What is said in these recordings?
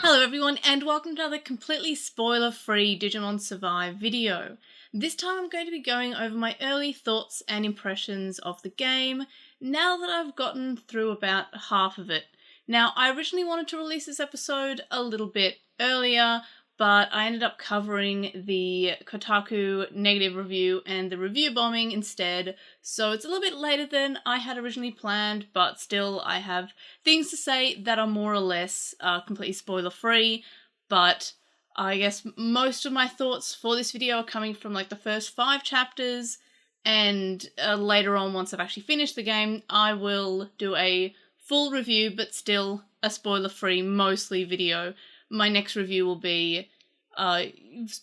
Hello everyone and welcome to another completely spoiler-free Digimon Survive video. This time I'm going to be going over my early thoughts and impressions of the game now that I've gotten through about half of it. Now, I originally wanted to release this episode a little bit earlier, but I ended up covering the Kotaku negative review and the review bombing instead, so it's a little bit later than I had originally planned, but still I have things to say that are more or less completely spoiler-free, but I guess most of my thoughts for this video are coming from like the first 5 chapters, and later on, once I've actually finished the game, I will do a full review, but still a spoiler-free, mostly video. My next review will be,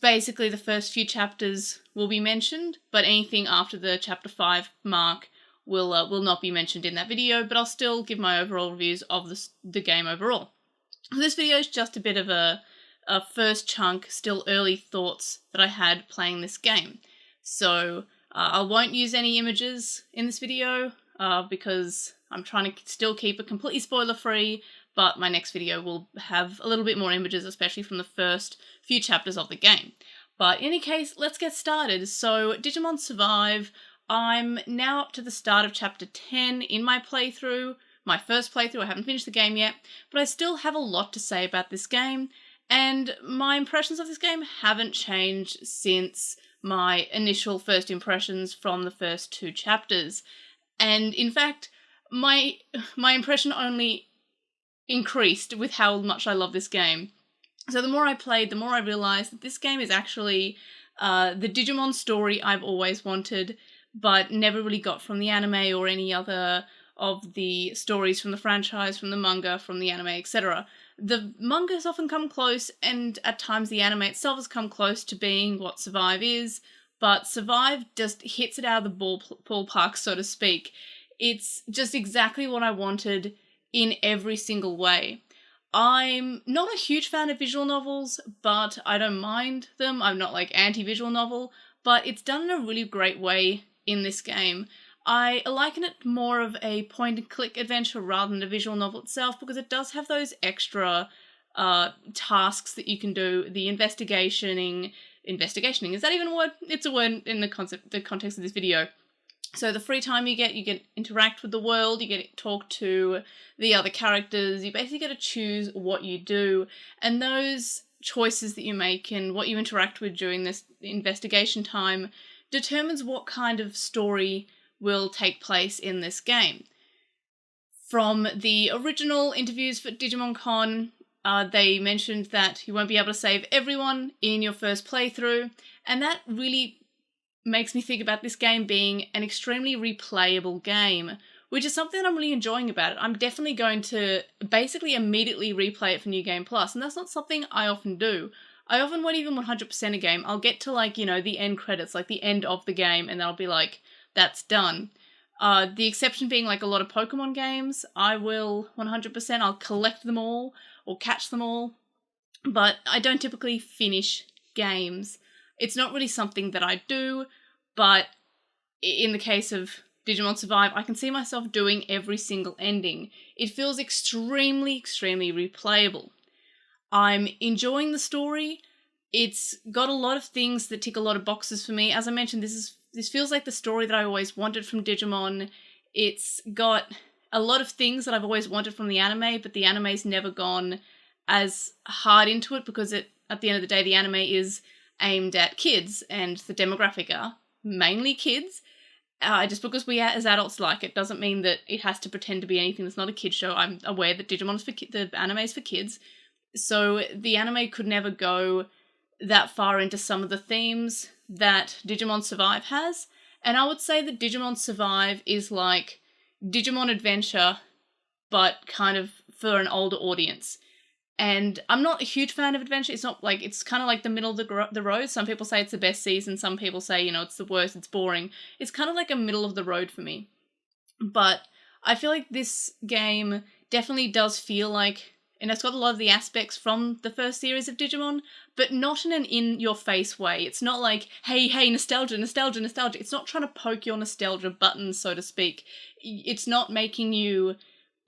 basically the first few chapters will be mentioned, but anything after the chapter 5 mark will not be mentioned in that video, but I'll still give my overall reviews of the game overall. This video is just a bit of a first chunk, still early thoughts that I had playing this game. So I won't use any images in this video because I'm trying to still keep it completely spoiler-free, but my next video will have a little bit more images, especially from the first few chapters of the game. But in any case, let's get started. So, Digimon Survive, I'm now up to the start of chapter 10 in my playthrough, my first playthrough. I haven't finished the game yet, but I still have a lot to say about this game, and my impressions of this game haven't changed since my initial first impressions from the first 2 chapters. And in fact, my impression only increased with how much I love this game. So the more I played, the more I realised that this game is actually the Digimon story I've always wanted, but never really got from the anime or any other of the stories from the franchise, from the manga, from the anime, etc. The manga has often come close, and at times the anime itself has come close to being what Survive is, but Survive just hits it out of the ballpark, so to speak. It's just exactly what I wanted in every single way. I'm not a huge fan of visual novels, but I don't mind them. I'm not like anti-visual novel, but it's done in a really great way in this game. I liken it more of a point-and-click adventure rather than a visual novel itself, because it does have those extra tasks that you can do. The investigationing, is that even a word? It's a word in the context of this video. So the free time you get interact with the world, you get to talk to the other characters, you basically get to choose what you do, and those choices that you make and what you interact with during this investigation time determines what kind of story will take place in this game. From the original interviews for Digimon Con, they mentioned that you won't be able to save everyone in your first playthrough, and that really makes me think about this game being an extremely replayable game, which is something I'm really enjoying about it. I'm definitely going to basically immediately replay it for New Game Plus, and that's not something I often do. I often won't even 100% a game. I'll get to the end credits, like the end of the game, and then I'll be like, that's done. The exception being like a lot of Pokemon games, I will 100%, I'll collect them all, or catch them all, but I don't typically finish games. It's not really something that I do, but in the case of Digimon Survive, I can see myself doing every single ending. It feels extremely, extremely replayable. I'm enjoying the story. It's got a lot of things that tick a lot of boxes for me. As I mentioned, this feels like the story that I always wanted from Digimon. It's got a lot of things that I've always wanted from the anime, but the anime's never gone as hard into it because at the end of the day, the anime is aimed at kids, and the demographic are mainly kids. Just because we as adults like it doesn't mean that it has to pretend to be anything that's not a kid's show. I'm aware that Digimon is the anime is for kids, so the anime could never go that far into some of the themes that Digimon Survive has, and I would say that Digimon Survive is like Digimon Adventure, but kind of for an older audience. And I'm not a huge fan of Adventure. It's kind of like the middle of the road. Some people say it's the best season. Some people say, it's the worst, it's boring. It's kind of like a middle of the road for me. But I feel like this game definitely does feel like, and it's got a lot of the aspects from the first series of Digimon, but not in an in-your-face way. It's not like, hey, nostalgia. It's not trying to poke your nostalgia buttons, so to speak. It's not making you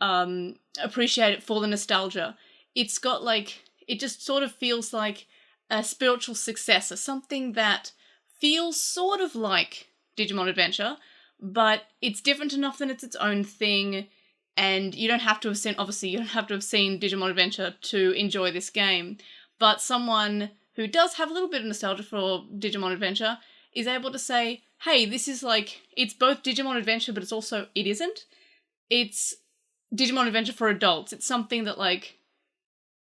appreciate it for the nostalgia. It's got It just sort of feels like a spiritual successor, something that feels sort of like Digimon Adventure, but it's different enough that it's its own thing, and you don't have to have seen, obviously, you don't have to have seen Digimon Adventure to enjoy this game, but someone who does have a little bit of nostalgia for Digimon Adventure is able to say, hey, this is like, it's both Digimon Adventure, but it isn't. It's Digimon Adventure for adults. It's something that, like,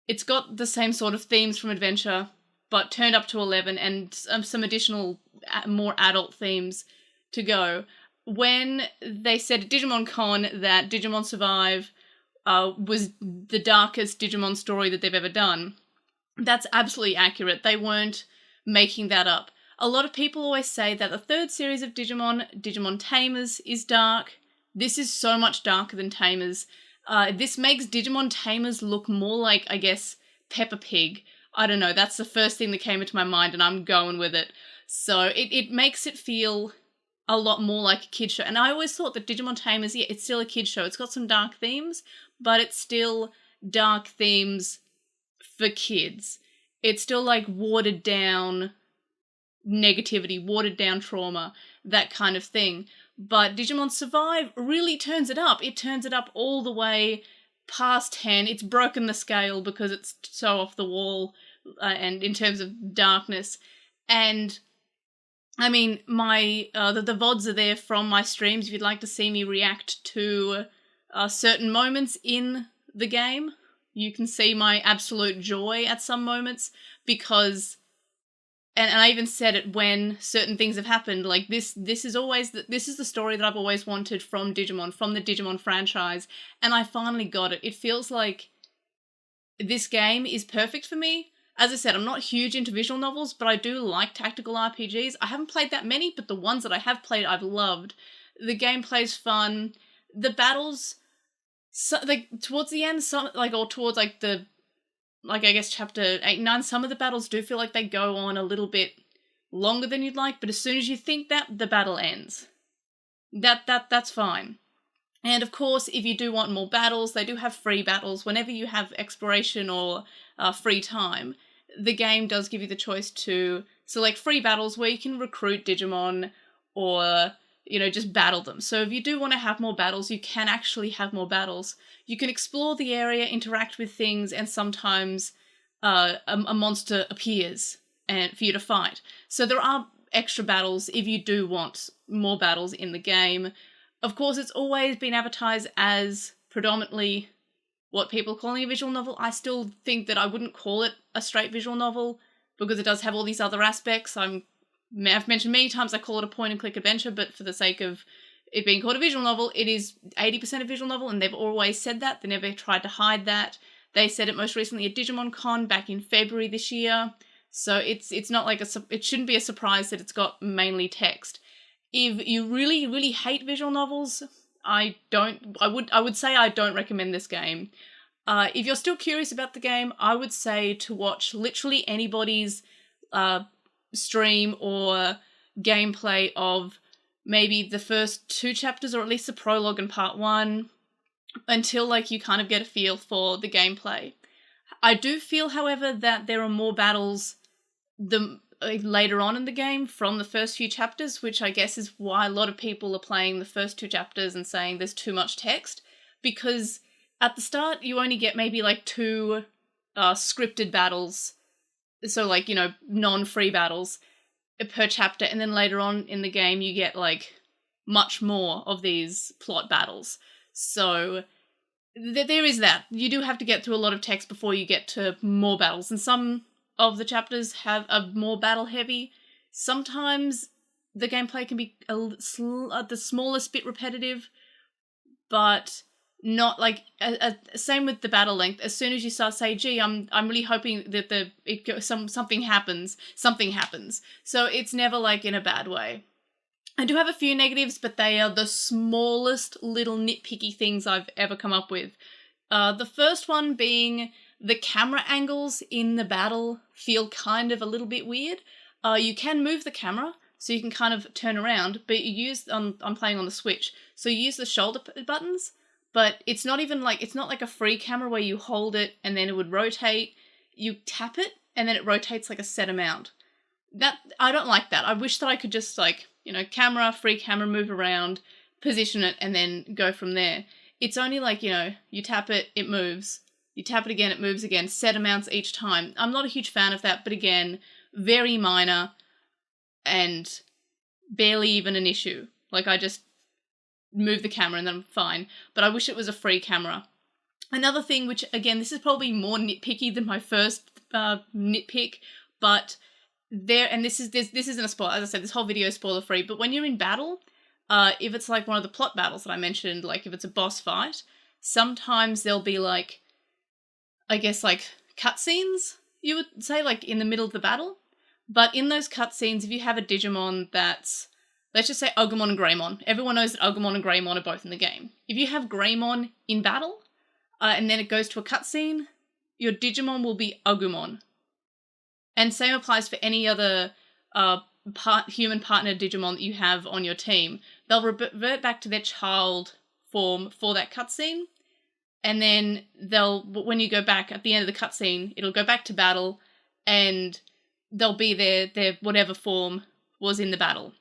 it's got the same sort of themes from Adventure, but turned up to 11, and some additional, more adult themes to go. When they said at Digimon Con that Digimon Survive was the darkest Digimon story that they've ever done, that's absolutely accurate. They weren't making that up. A lot of people always say that the third series of Digimon Tamers, is dark. This is so much darker than Tamers. This makes Digimon Tamers look more like, I guess, Peppa Pig. I don't know, that's the first thing that came into my mind, and I'm going with it. So it makes it feel a lot more like a kid's show. And I always thought that Digimon Tamers, yeah, it's still a kid's show. It's got some dark themes, but it's still dark themes for kids. It's still like watered down negativity, watered down trauma, that kind of thing. But Digimon Survive really turns it up. It turns it up all the way past 10. It's broken the scale because it's so off the wall, and in terms of darkness. And I mean, my the VODs are there from my streams if you'd like to see me react to certain moments in the game. You can see my absolute joy at some moments, because, and I even said it when certain things have happened, like this is the story that I've always wanted from Digimon, from the Digimon franchise, and I finally got it. It feels like this game is perfect for me. As I said, I'm not huge into visual novels, but I do like tactical RPGs. I haven't played that many, but the ones that I have played, I've loved. The gameplay's fun. The battles, so, like, towards the end, towards, like, I guess chapter 8 and 9, some of the battles do feel like they go on a little bit longer than you'd like, but as soon as you think that, the battle ends. That's fine. And of course, if you do want more battles, they do have free battles. Whenever you have exploration or free time, the game does give you the choice to select free battles where you can recruit Digimon or, just battle them. So if you do want to have more battles, you can actually have more battles. You can explore the area, interact with things, and sometimes a monster appears and for you to fight. So there are extra battles if you do want more battles in the game. Of course, it's always been advertised as predominantly what people are calling a visual novel. I still think that I wouldn't call it a straight visual novel because it does have all these other aspects. I've mentioned many times I call it a point-and-click adventure, but for the sake of it being called a visual novel, it is 80% a visual novel, and they've always said that. They never tried to hide that. They said it most recently at Digimon Con back in February this year. So it's not like it shouldn't be a surprise that it's got mainly text. If you really, really hate visual novels, I would say I don't recommend this game. If you're still curious about the game, I would say to watch literally anybody's stream or gameplay of maybe the first 2 chapters, or at least the prologue and part 1, until like you kind of get a feel for the gameplay. I do feel, however, that there are more battles later on in the game from the first few chapters, which I guess is why a lot of people are playing the first 2 chapters and saying there's too much text, because at the start you only get maybe like 2 scripted battles, so like, non-free battles per chapter, and then later on in the game you get like much more of these plot battles. So there is that. You do have to get through a lot of text before you get to more battles, and some of the chapters are more battle heavy. Sometimes the gameplay can be the smallest bit repetitive, but not like same with the battle length. As soon as you start say, gee, I'm really hoping that something happens. So it's never like in a bad way. I do have a few negatives, but they are the smallest little nitpicky things I've ever come up with. The first one being the camera angles in the battle feel kind of a little bit weird. You can move the camera, so you can kind of turn around, but I'm playing on the Switch, so you use the shoulder buttons, but it's not like a free camera where you hold it and then it would rotate. you tap it and then it rotates like a set amount. That I don't like that. I wish that I could just like, camera, free camera, move around, position it, and then go from there. It's only like, you tap it, it moves. You tap it again, it moves again, set amounts each time. I'm not a huge fan of that, but again, very minor and barely even an issue. Like, I just move the camera and then I'm fine. But I wish it was a free camera. Another thing, which again, this is probably more nitpicky than my first nitpick, but this isn't a spoiler. As I said, this whole video is spoiler free. But when you're in battle, if it's like one of the plot battles that I mentioned, like if it's a boss fight, sometimes there'll be like, I guess like cutscenes, you would say, like in the middle of the battle. But in those cutscenes, if you have a Digimon that's, let's just say Agumon and Greymon. Everyone knows that Agumon and Greymon are both in the game. If you have Greymon in battle, and then it goes to a cutscene, your Digimon will be Agumon. And same applies for any other human partner Digimon that you have on your team. They'll revert back to their child form for that cutscene. And then when you go back at the end of the cutscene, it'll go back to battle and they'll be their whatever form was in the battle.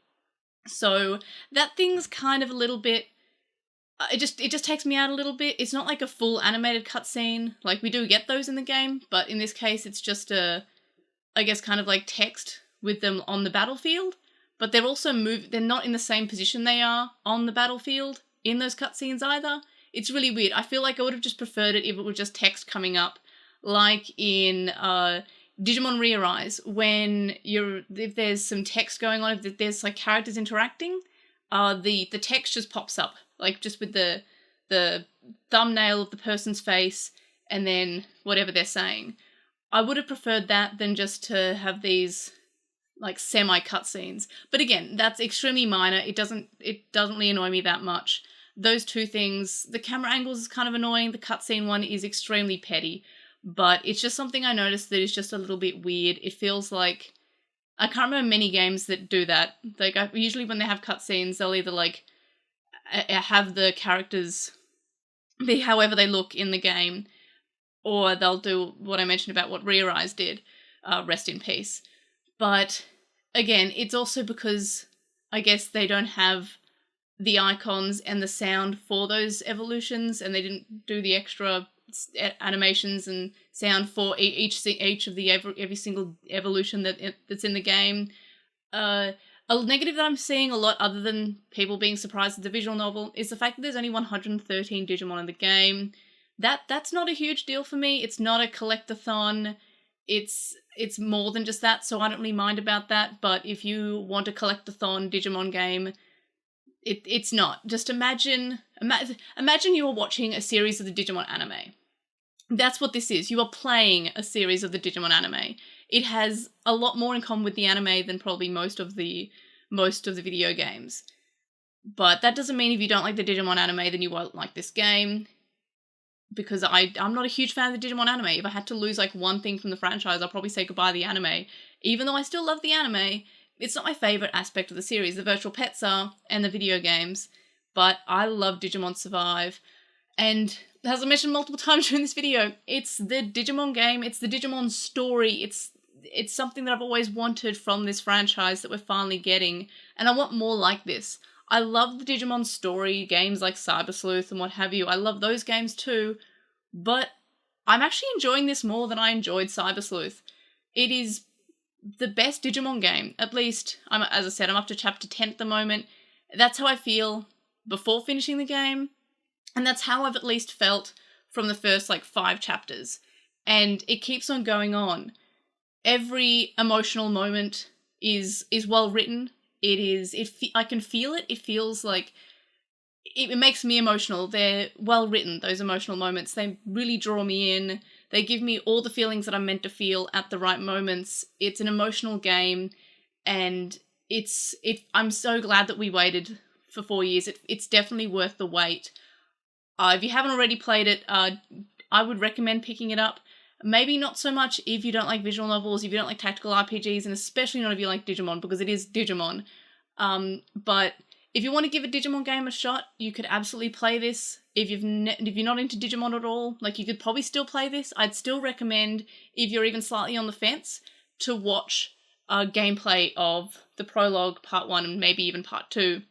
So that thing's kind of a little bit, it just takes me out a little bit. It's not like a full animated cutscene. Like, we do get those in the game, but in this case, it's just I guess kind of like text with them on the battlefield. But they're also they're not in the same position they are on the battlefield in those cutscenes either. It's really weird. I feel like I would have just preferred it if it was just text coming up, like in Digimon Re-Arise, if there's some text going on, if there's like characters interacting, the text just pops up, like just with the thumbnail of the person's face and then whatever they're saying. I would have preferred that than just to have these like semi cutscenes. But again, that's extremely minor. It doesn't really annoy me that much. Those two things, the camera angles is kind of annoying. The cutscene one is extremely petty. But it's just something I noticed that is just a little bit weird. It feels like, I can't remember many games that do that. Like, usually when they have cutscenes, they'll either like have the characters be however they look in the game, or they'll do what I mentioned about what Re-Arise did, rest in peace. But again, it's also because I guess they don't have the icons and the sound for those evolutions, and they didn't do the extra animations and sound for each of the every single evolution that's in the game. A negative that I'm seeing a lot, other than people being surprised at the visual novel, is the fact that there's only 113 Digimon in the game. That's not a huge deal for me. It's not a collectathon. It's more than just that, so I don't really mind about that. But if you want a collectathon Digimon game, it's not. Just imagine you are watching a series of the Digimon anime. That's what this is. You are playing a series of the Digimon anime. It has a lot more in common with the anime than probably most of the video games. But that doesn't mean if you don't like the Digimon anime, then you won't like this game. Because I'm not a huge fan of the Digimon anime. If I had to lose like one thing from the franchise, I'll probably say goodbye to the anime. Even though I still love the anime, it's not my favourite aspect of the series. The virtual pets are, and the video games. But I love Digimon Survive. And as I mentioned multiple times during this video, it's the Digimon game, it's the Digimon story, it's something that I've always wanted from this franchise that we're finally getting, and I want more like this. I love the Digimon story, games like Cyber Sleuth and what have you, I love those games too, but I'm actually enjoying this more than I enjoyed Cyber Sleuth. It is the best Digimon game, at least, as I said, I'm up to chapter 10 at the moment. That's how I feel before finishing the game. And that's how I've at least felt from the first, 5 chapters. And it keeps on going on. Every emotional moment is well written. I can feel it. It feels like, it makes me emotional. They're well written, those emotional moments. They really draw me in. They give me all the feelings that I'm meant to feel at the right moments. It's an emotional game. And I'm so glad that we waited for 4 years. It's definitely worth the wait. If you haven't already played it, I would recommend picking it up. Maybe not so much if you don't like visual novels, if you don't like tactical RPGs, and especially not if you like Digimon, because it is Digimon. But If you want to give a Digimon game a shot, you could absolutely play this. If you're not into Digimon at all, like, you could probably still play this. I'd still recommend, if you're even slightly on the fence, to watch gameplay of the prologue, part 1, and maybe even part 2.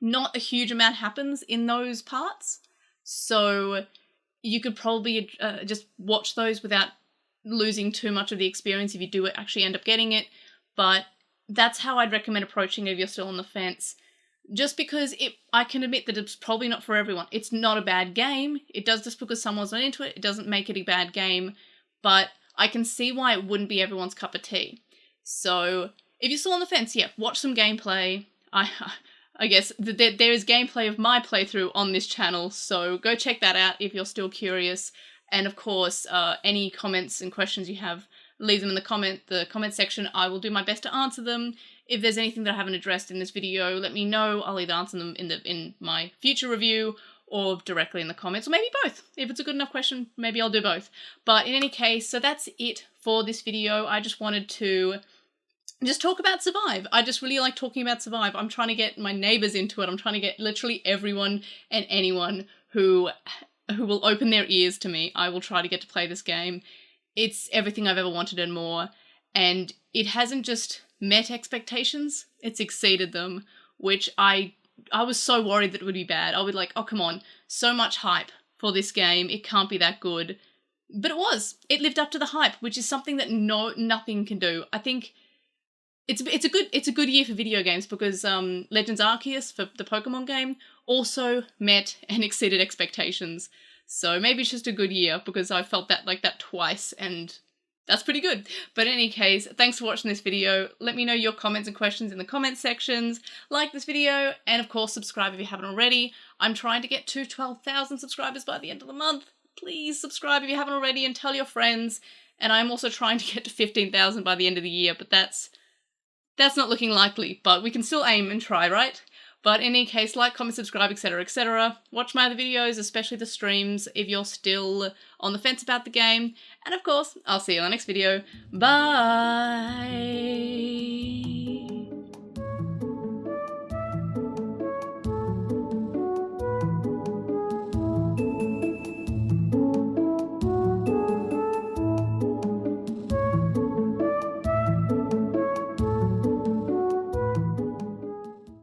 Not a huge amount happens in those parts, so you could probably just watch those without losing too much of the experience if you do actually end up getting it. But that's how I'd recommend approaching it if you're still on the fence. Just because I can admit that it's probably not for everyone. It's not a bad game. It does, just because someone's not into it, it doesn't make it a bad game. But I can see why it wouldn't be everyone's cup of tea. So if you're still on the fence, yeah, watch some gameplay. I guess there is gameplay of my playthrough on this channel, so go check that out if you're still curious. And of course, any comments and questions you have, leave them in the comment section. I will do my best to answer them. If there's anything that I haven't addressed in this video, let me know. I'll either answer them in my future review or directly in the comments, or maybe both. If it's a good enough question, maybe I'll do both. But in any case, so that's it for this video. I just wanted to just talk about Survive. I just really like talking about Survive. I'm trying to get my neighbors into it. I'm trying to get literally everyone and anyone who will open their ears to me. I will try to get to play this game. It's everything I've ever wanted and more. And it hasn't just met expectations, it's exceeded them, which I was so worried that it would be bad. I would like, oh, come on, so much hype for this game, it can't be that good. But it was. It lived up to the hype, which is something that nothing can do. I think it's a good year for video games, because Legends Arceus, for the Pokemon game, also met and exceeded expectations. So maybe it's just a good year, because I felt that like that twice, and that's pretty good. But in any case, thanks for watching this video. Let me know your comments and questions in the comment sections. Like this video, and of course subscribe if you haven't already. I'm trying to get to 12,000 subscribers by the end of the month. Please subscribe if you haven't already, and tell your friends. And I'm also trying to get to 15,000 by the end of the year, but that's not looking likely. But we can still aim and try, right? But in any case, like, comment, subscribe, etc, etc. Watch my other videos, especially the streams, if you're still on the fence about the game. And of course, I'll see you in the next video. Bye!